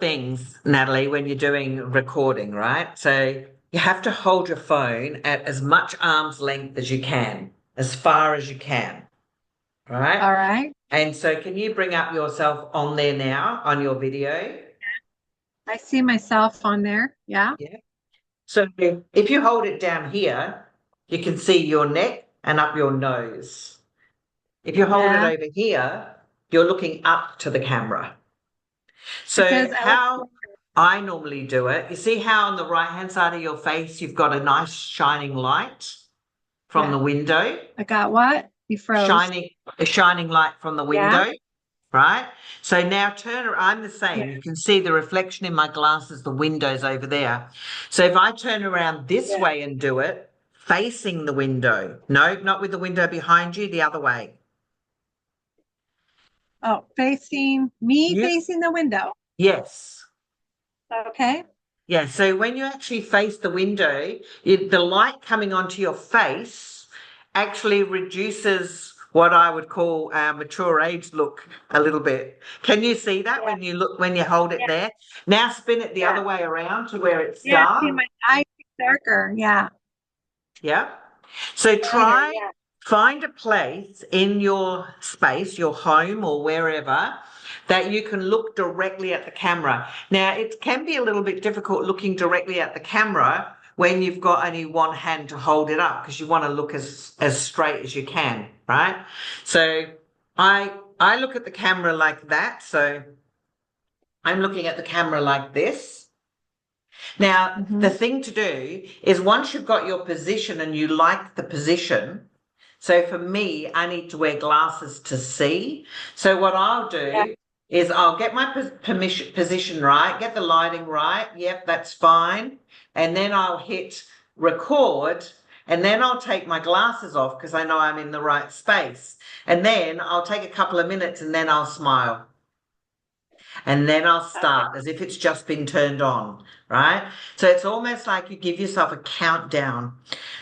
things, Natalie, when you're doing recording, right? So you have to hold your phone at as much arm's length as you can, as far as you can, right? All right. And so can you bring up yourself on there now on your video? I see myself on there. Yeah. Yeah. So if you hold it down here, you can see your neck and up your nose. If you hold it Yeah. over here, you're looking up to the camera. It So says how I normally do it, you see how on the right-hand side of your face you've got a nice shining light from yeah. the window, I got what? You froze. shining a shining light from the Yeah. window, right? So now turn around, I'm the Yeah. same. You can see the reflection in my glasses, the windows over there. So if I turn around this Yeah. way and do it, facing the window, no, not with the window behind you, the other way. Oh, facing me, You, facing the window. yes. Okay. Yeah, so when you actually face the window, the light coming onto your face actually reduces what I would call our mature age look a little bit. Can you see that Yeah. when you look when you hold it Yeah. there? Now spin it the other Yeah. way around to where it's Yeah. See, dark. my eyes are darker. Yeah. Yeah. So Brighter. try Yeah. find a place in your space, your home or wherever, that you can look directly at the camera. Now, it can be a little bit difficult looking directly at the camera when you've got only one hand to hold it up because you want to look as straight as you can, right? So I look at the camera like that. So I'm looking at the camera like this. Now, Mm-hmm. the thing to do is once you've got your position and you like the position, so for me, I need to wear glasses to see. So what I'll Yeah. do is I'll get my position right, get the lighting right. Yep, that's fine. And then I'll hit record and then I'll take my glasses off because I know I'm in the right space. And then I'll take a couple of minutes and then I'll smile. And then I'll Okay. start as if it's just been turned on, right? So it's almost like you give yourself a countdown.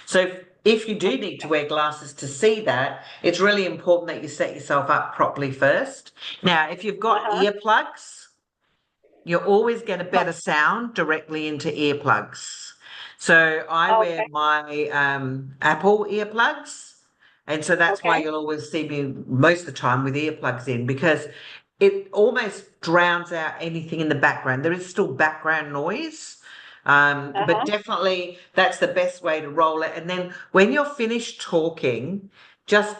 So if you do need to wear glasses to see that, it's really important that you set yourself up properly first. Now, if you've got Uh-huh. earplugs, you'll always get a better sound directly into earplugs. So I wear Okay. my Apple earplugs. And so that's why Okay. you'll always see me most of the time with earplugs in because it almost drowns out anything in the background. There is still background noise, but Uh-huh. definitely that's the best way to roll it. And then when you're finished talking, just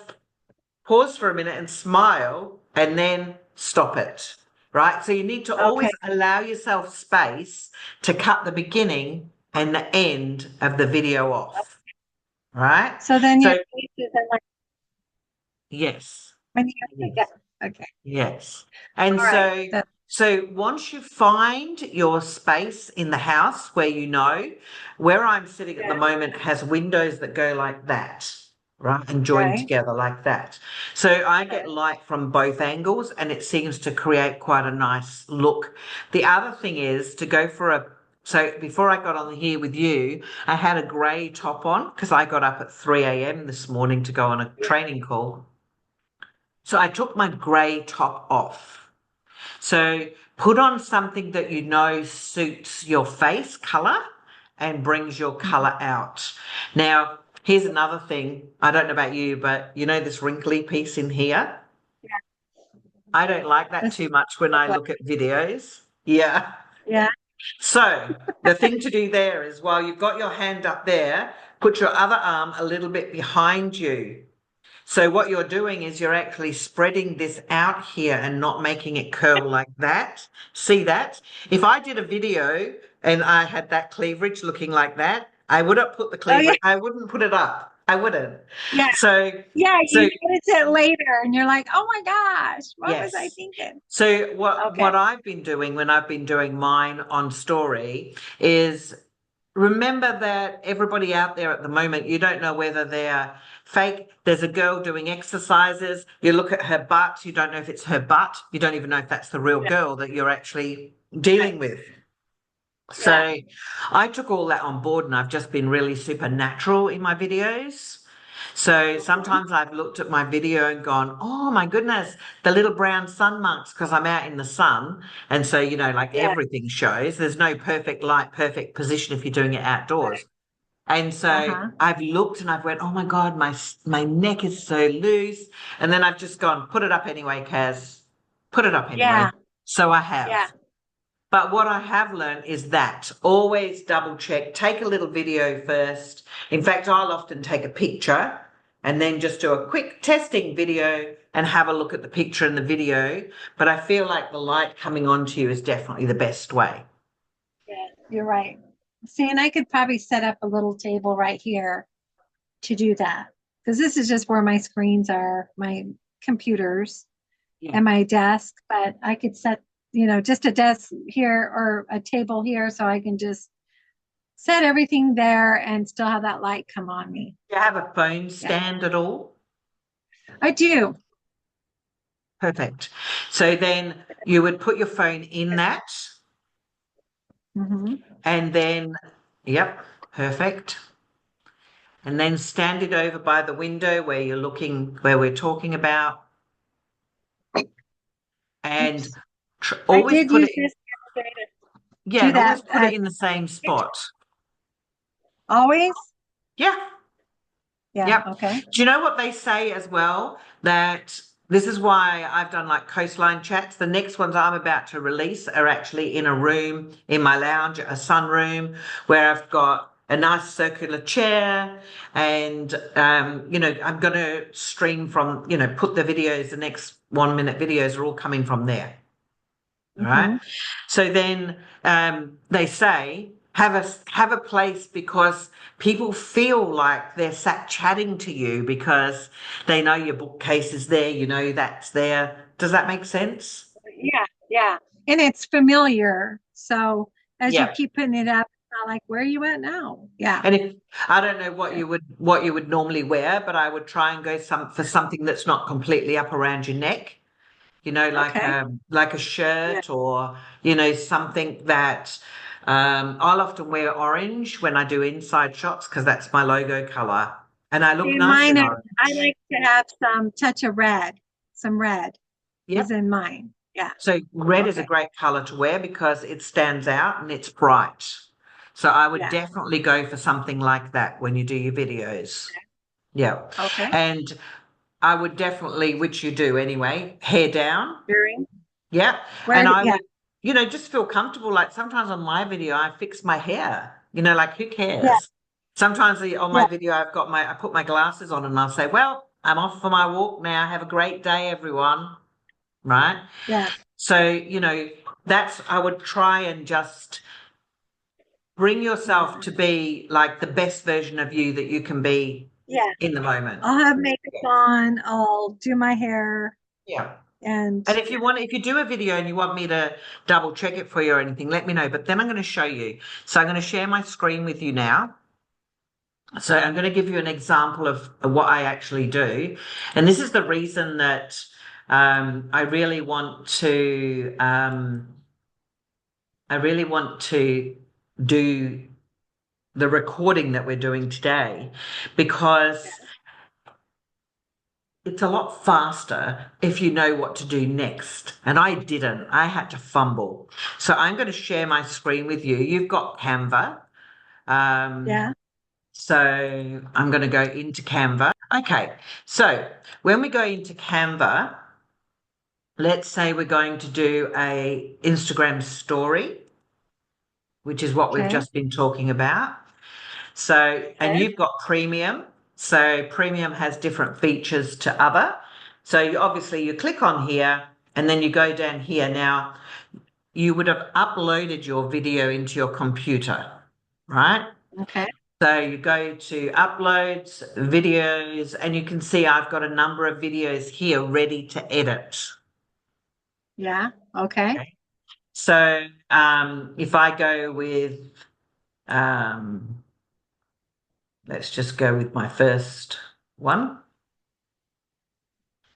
pause for a minute and smile and then stop it. Right. So you need to Okay. always allow yourself space to cut the beginning and the end of the video off. Right. So then your So, face is in like yes. when you Yes. get okay. Yes. And All right. so once you find your space in the house where you know where I'm sitting at the Yeah. moment has windows that go like that, right? And join Right. together like that. So I get Uh-huh. light from both angles and it seems to create quite a nice look. The other thing is to go for so before I got on here with you, I had a grey top on because I got up at 3 a.m. this morning to go on a Yeah. training call. So I took my grey top off. So put on something that you know suits your face colour and brings your Mhm. colour out. Now, here's another thing. I don't know about you, but you know this wrinkly piece in here? Yeah. I don't like that This too is much when I like look at videos. Yeah. yeah. So the thing to do there is while you've got your hand up there, put your other arm a little bit behind you. So what you're doing is you're actually spreading this out here and not making it curl like that. See that? If I did a video and I had that cleavage looking like that, I wouldn't put the Oh yeah. cleavage, I wouldn't put it up. I wouldn't. Yeah. So, Yeah. so You notice it later and you're like, oh my gosh, what was I yes. thinking? So what Okay. I've been doing when I've been doing mine on story is remember that everybody out there at the moment, you don't know whether they're fake. There's a girl doing exercises. You look at her butt, you don't know if it's her butt. You don't even know if that's the real Yeah. girl that you're actually Right. dealing with. Yeah. So I took all that on board and I've just been really supernatural in my videos. So sometimes I've looked at my video and gone, oh my goodness, the little brown sun marks because I'm out in the sun. And so, like Yeah. everything shows, there's no perfect light, perfect position if you're doing it outdoors. And so Uh-huh. I've looked and I've went, oh my God, my neck is so loose. And then I've just gone, put it up anyway, Kaz. Put it up anyway. Yeah. So I Yeah. have. But what I have learned is that always double check, take a little video first. In fact, I'll often take a picture and then just do a quick testing video and have a look at the picture and the video. But I feel like the light coming onto you is definitely the best way. Yeah. You're right. See, and I could probably set up a little table right here to do that because this is just where my screens are, my computers Yeah. and my desk. But I could set, just a desk here or a table here so I can just set everything there and still have that light come on me. Do you have a phone Yeah, stand at all? I do. Perfect. So then you would put your phone in that Hmm. and then, yep, perfect. And then stand it over by the window where you're looking, where we're talking about, and Oops. I always did put use it, this the other day to yeah, do and always that. put it in the same spot. Always? Yeah, Yeah. yep. Okay. Do you know what they say as well? That this is why I've done like coastline chats. The next ones I'm about to release are actually in a room in my lounge, a sunroom, where I've got a nice circular chair and I'm going to stream from, put the videos, the next 1 minute videos are all coming from there. All right. Hmm. So then they say have a place because people feel like they're sat chatting to you because they know your bookcase is there, that's there. Does that make sense? Yeah. Yeah. And it's familiar. So as you Yeah. keep putting it up, it's not like, where are you at now? Yeah. And if I don't know what you would normally wear, but I would try and go for something that's not completely up around your neck. Like Okay. a Yeah. shirt or, something that I'll often wear orange when I do inside shots because that's my logo color and I look See, nice mine in are, I orange. like to have some touch of red. Some red is Yep. in mine. Yeah. So red is a Okay. great color to wear because it stands out and it's bright. So I would Yeah. definitely go for something like that when you do your videos. Yeah. Okay. And I would definitely, which you do anyway, hair down. Earring. Yeah. Where? And I Yeah. would, just feel comfortable. Like sometimes on my video, I fix my hair, like who Yeah. cares? Sometimes on Yeah. my video, I put my glasses on and I'll say, well, I'm off for my walk now. Have a great day, everyone. Right. Yeah. So, I would try and just bring yourself Yeah. to be like the best version of you that you can be Yeah. in the moment. I'll have makeup on. I'll do my hair Yeah. and And if you do a video and you want me to double check it for you or anything, let me know. But then I'm going to show you. So I'm going to share my screen with you now. So I'm going to give you an example of what I actually do. And this is the reason that I really want to do the recording that we're doing today because it's a lot faster if you know what to do next. And I didn't. I had to fumble. So I'm going to share my screen with you. You've got Canva. Um, yeah. so I'm going to go into Canva. Okay. So when we go into Canva, let's say we're going to do a Instagram story, which is what we've Okay. just been talking about. So, and Okay. you've got premium. So premium has different features to other. So obviously you click on here and then you go down here. Now you would have uploaded your video into your computer, right? Okay. So you go to uploads, videos, and you can see I've got a number of videos here ready to edit. Yeah. Okay. Okay. So if I go with um, let's just go with my first one.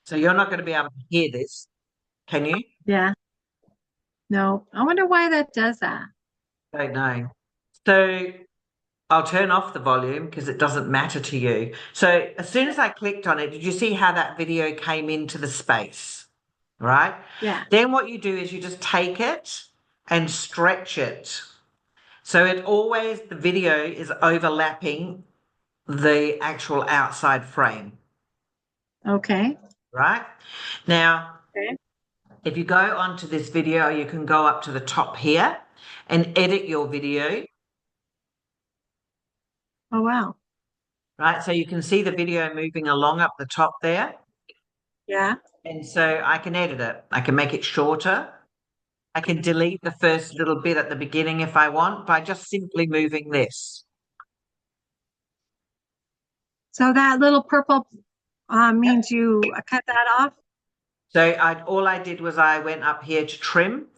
So you're not going to be able to hear this, can you? Yeah. No. I wonder why that does that. Don't know. So I'll turn off the volume because it doesn't matter to you. So as soon as I clicked on it, did you see how that video came into the space? Right? Yeah. Then what you do is you just take it and stretch it. So the video is overlapping the actual outside frame, Okay. right? Now, Okay. if you go onto this video, you can go up to the top here and edit your video, Oh, wow. right? So you can see the video moving along up the top there. Yeah. And so I can edit it. I can make it shorter. I can delete the first little bit at the beginning if I want by just simply moving this. So that little purple means you cut that off? So all I did was I went up here to trim,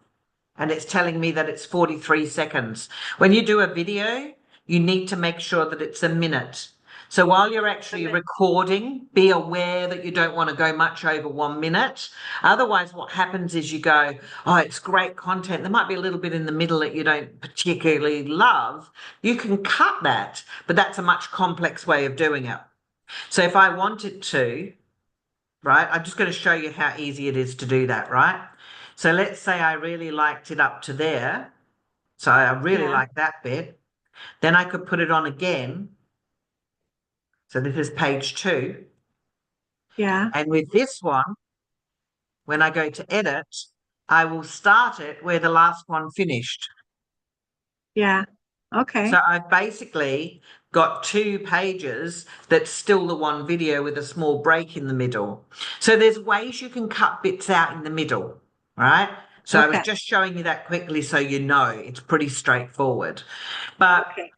and it's telling me that it's 43 seconds. When you do a video, you need to make sure that it's a minute. So while you're actually recording, be aware that you don't want to go much over 1 minute. Otherwise, what happens is you go, oh, it's great content. There might be a little bit in the middle that you don't particularly love. You can cut that, but that's a much complex way of doing it. So if I wanted to, right, I'm just going to show you how easy it is to do that, right? So let's say I really liked it up to there. So I really Yeah. like that bit. Then I could put it on again. So this is page 2. Yeah. And with this one, when I go to edit, I will start it where the last one finished. Yeah. Okay. So I've basically got 2 pages that's still the one video with a small break in the middle. So there's ways you can cut bits out in the middle, right? So I was Okay. just showing you that quickly so you know it's pretty straightforward. But Okay.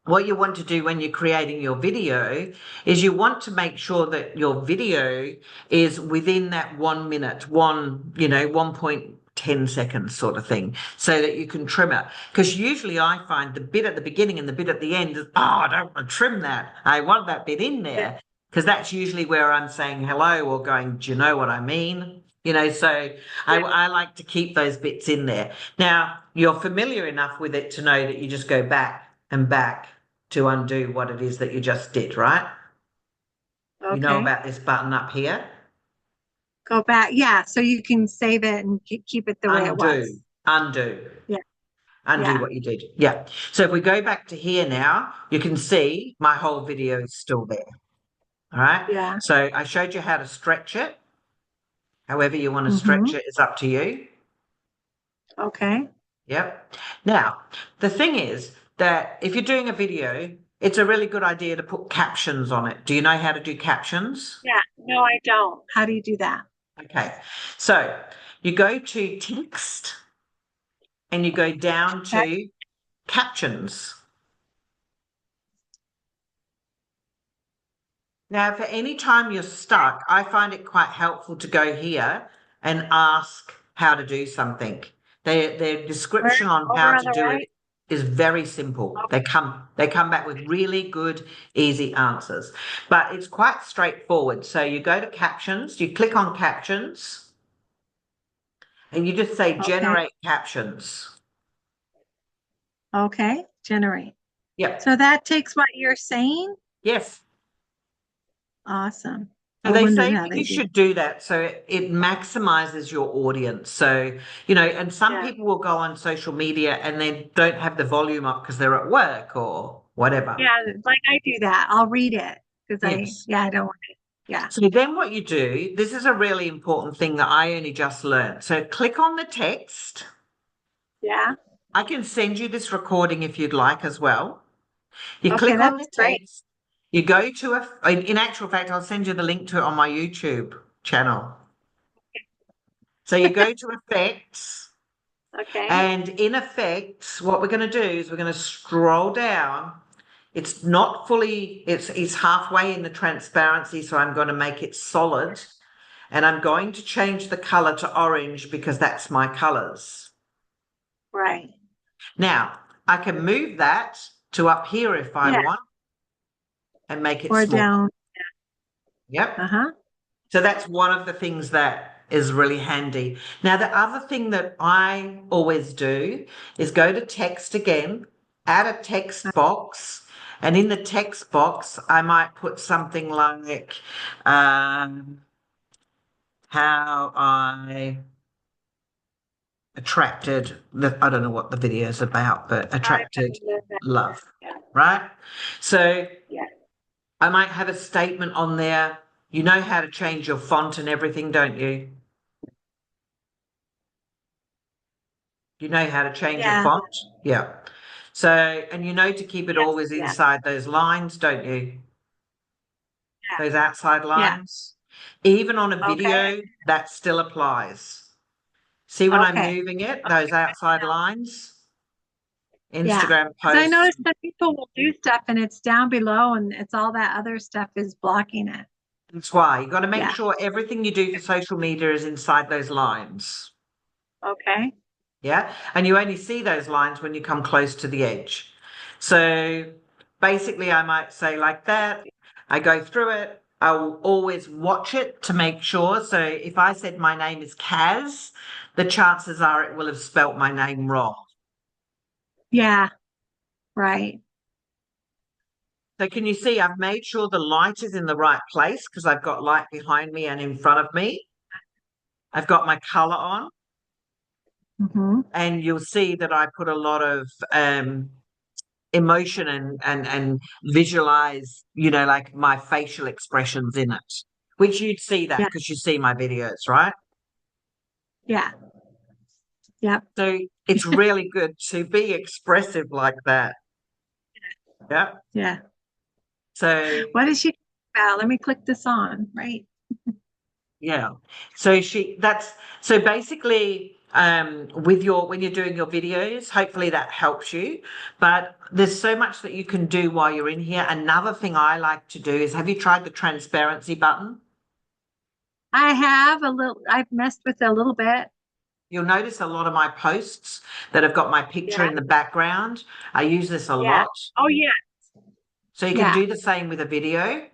what you want to do when you're creating your video is you want to make sure that your video is within that 1 minute, 1.10 seconds sort of thing, so that you can trim it. Because usually I find the bit at the beginning and the bit at the end is, I don't want to trim that. I want that bit in Yeah. there. Because that's usually where I'm saying hello or going, do you know what I mean? So I like to keep those bits in there. Now, you're familiar enough with it to know that you just go back and back to undo what it is that you just did, right? You know Okay. about this button up here? Go back. Yeah. So you can save it and keep it the way it Undo, was. undo, Yeah. undo Yeah. what you did. Yeah. So if we go back to here now, you can see my whole video is still there. All right. Yeah. So I showed you how to stretch it. However you want to Mm-hmm. stretch it, it's up to you. Okay. Yep. Now, the thing is that if you're doing a video, it's a really good idea to put captions on it. Do you know how to do captions? Yeah. No, I don't. How do you do that? Okay. So you go to text and you go down Okay. to captions. Now, for any time you're stuck, I find it quite helpful to go here and ask how to do something. Their Where? description on Over how on to the do it right? is very simple. They come back with really good, easy answers. But it's quite straightforward. So you go to captions, you click on captions, and you just say Okay. generate captions. Okay. Generate. Yep. So that takes what you're saying? Yes. Awesome. So I they wondered say how that they you do that. should do that so it maximizes your audience. So, and some Yeah. people will go on social media and they don't have the volume up because they're at work or whatever. Yeah. Like I do that. I'll read it because Yes. I don't want it. Yeah. So then what you do, this is a really important thing that I only just learned. So click on the text. Yeah. I can send you this recording if you'd like as well. You Okay. click on the That's great. text. You go to in actual fact, I'll send you the link to it on my YouTube channel. So you go to effects. Okay. And in effect, what we're going to do is we're going to scroll down. It's not fully, it's halfway in the transparency, so I'm going to make it solid. And I'm going to change the color to orange because that's my colors. Right. Now, I can move that to up here if I Yeah. want and make it Or small. down. Yep. Uh-huh. So that's one of the things that is really handy. Now, the other thing that I always do is go to text again, add a text box, And in the text box, I might put something like how I attracted I don't know what the video is about, but attracted love, Yeah. right? So Yeah. I might have a statement on there. You know how to change your font and everything, don't you? You know how to change your Yeah. font? Yeah. So, and you know to keep it Yes. always Yeah. inside those lines, don't you? Those outside Yeah. lines. Even on a Okay. video, that still applies. See when I'm Okay. moving it, those outside lines, Yeah. Instagram Because I posts. noticed that people will do stuff and it's down below and it's all that other stuff is blocking it. That's why you got to make Yeah. sure everything you do for social media is inside those lines. Okay. Yeah. And you only see those lines when you come close to the edge. So basically, I might say like that. I go through it. I'll always watch it to make sure. So if I said my name is Kaz, the chances are it will have spelt my name wrong. Yeah. Right. So can you see I've made sure the light is in the right place because I've got light behind me and in front of me. I've got my color on, Mm-hmm. and you'll see that I put a lot of emotion and visualize, like my facial expressions in it, which you'd see that Yeah. because you see my videos, right? Yeah. Yep. So it's really good to be expressive like that. Yeah. Yeah. So What is she about? Let me click this on. Right. yeah. So basically, with when you're doing your videos, hopefully that helps you. But there's so much that you can do while you're in here. Another thing I like to do is, have you tried the transparency button? I've messed with it a little bit. You'll notice a lot of my posts that have got my picture Yeah. in the background. I use this a Yeah. lot. Oh, yeah. So you can Yeah. do the same with a video,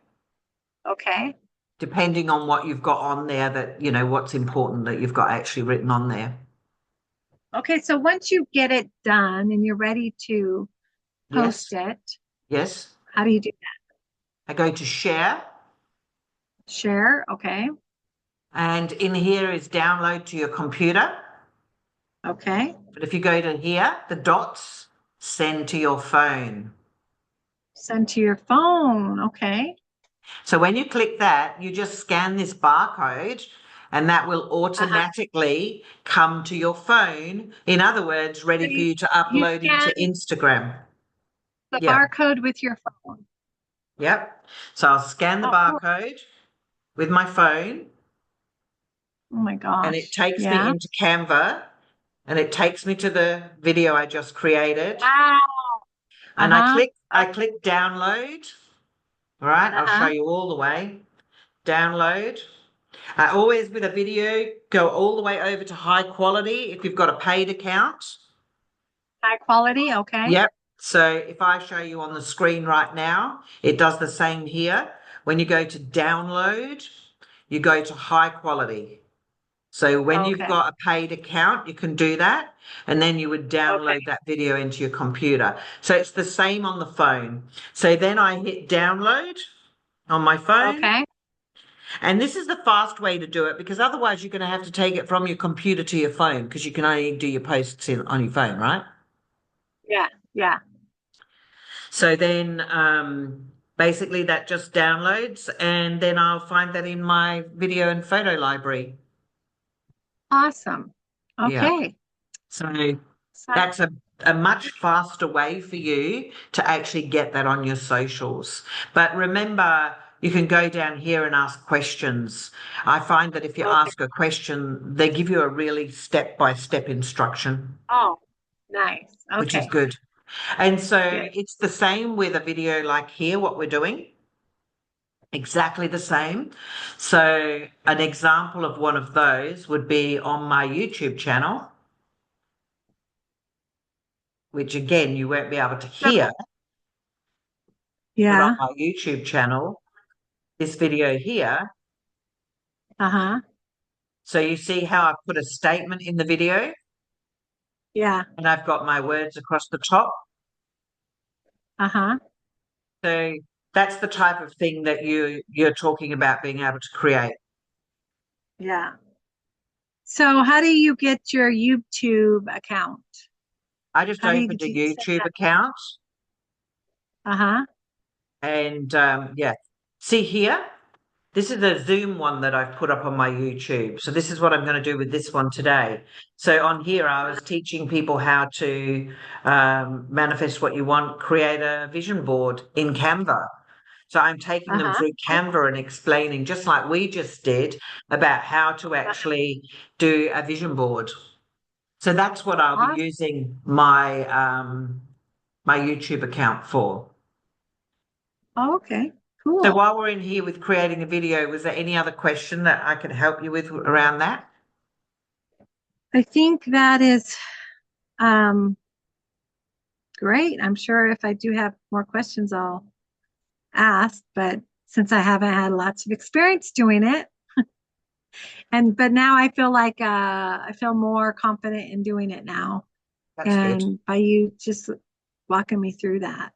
Okay. depending on what you've got on there what's important that you've got actually written on there. Okay. So once you get it done and you're ready to post Yes. it, Yes. how do you do that? I go to share, Share. Okay. and in here is download to your computer. Okay. But if you go to here, the dots, send to your phone. Send to your phone. Okay. So when you click that, you just scan this barcode and that will Uh-huh. automatically come to your phone. In other words, So ready for you to you upload scan into Instagram. the Yeah. barcode with your phone. Yep. So I'll scan the Oh, cool. barcode with my phone Oh my and it gosh. takes me Yeah. into Canva and it takes me to the video I just created. Wow. And I Uh-huh. click I click download. All right, I'll show Uh-huh. you all the way. Download. I always, with a video, go all the way over to high quality if you've got a paid account. High quality. Okay. Yep. So if I show you on the screen right now, it does the same here. When you go to download, you go to high quality. So when you've Okay. got a paid account, you can do that. And then you would Okay. download that video into your computer. So it's the same on the phone. So then I hit download on my phone. Okay. And this is the fast way to do it because otherwise you're going to have to take it from your computer to your phone because you can only do your posts on your phone, right? Yeah. Yeah. So then basically that just downloads and then I'll find that in my video and photo library. Awesome. Yeah. Okay. So So, that's a much faster way for you to actually get that on your socials. But remember, you can go down here and ask questions. I find that if you okay. ask a question, they give you a really step-by-step instruction, Oh, nice. which is Okay. good. And so Good. it's the same with a video like here, what we're doing. Exactly the same. So an example of one of those would be on my YouTube channel, which again, you won't be able to So, hear. But on yeah. my YouTube channel, this video here, Uh-huh. so you see how I've put a statement in the video Yeah. and I've got my words across the top. Uh-huh. So that's the type of thing that you're talking about being able to create. Yeah. So how do you get your YouTube account? I just How do you opened get a to set YouTube that? account Uh-huh. and yeah, see here, this is a Zoom one that I've put up on my YouTube. So this is what I'm going to do with this one today. So on here, I was teaching people how to manifest what you want, create a vision board in Canva. So I'm taking them Uh-huh. through Canva and explaining, just like we just did, about how to actually do a vision board. So that's what I'll be Awesome. using my YouTube account for. Oh, okay. So Cool. while we're in here with creating a video, was there any other question that I could help you with around that? I think that is um great. I'm sure if I do have more questions, I'll ask, but since I haven't had lots of experience doing it, but now I feel like I feel more confident in doing it now. That's good. And by you just walking me through that.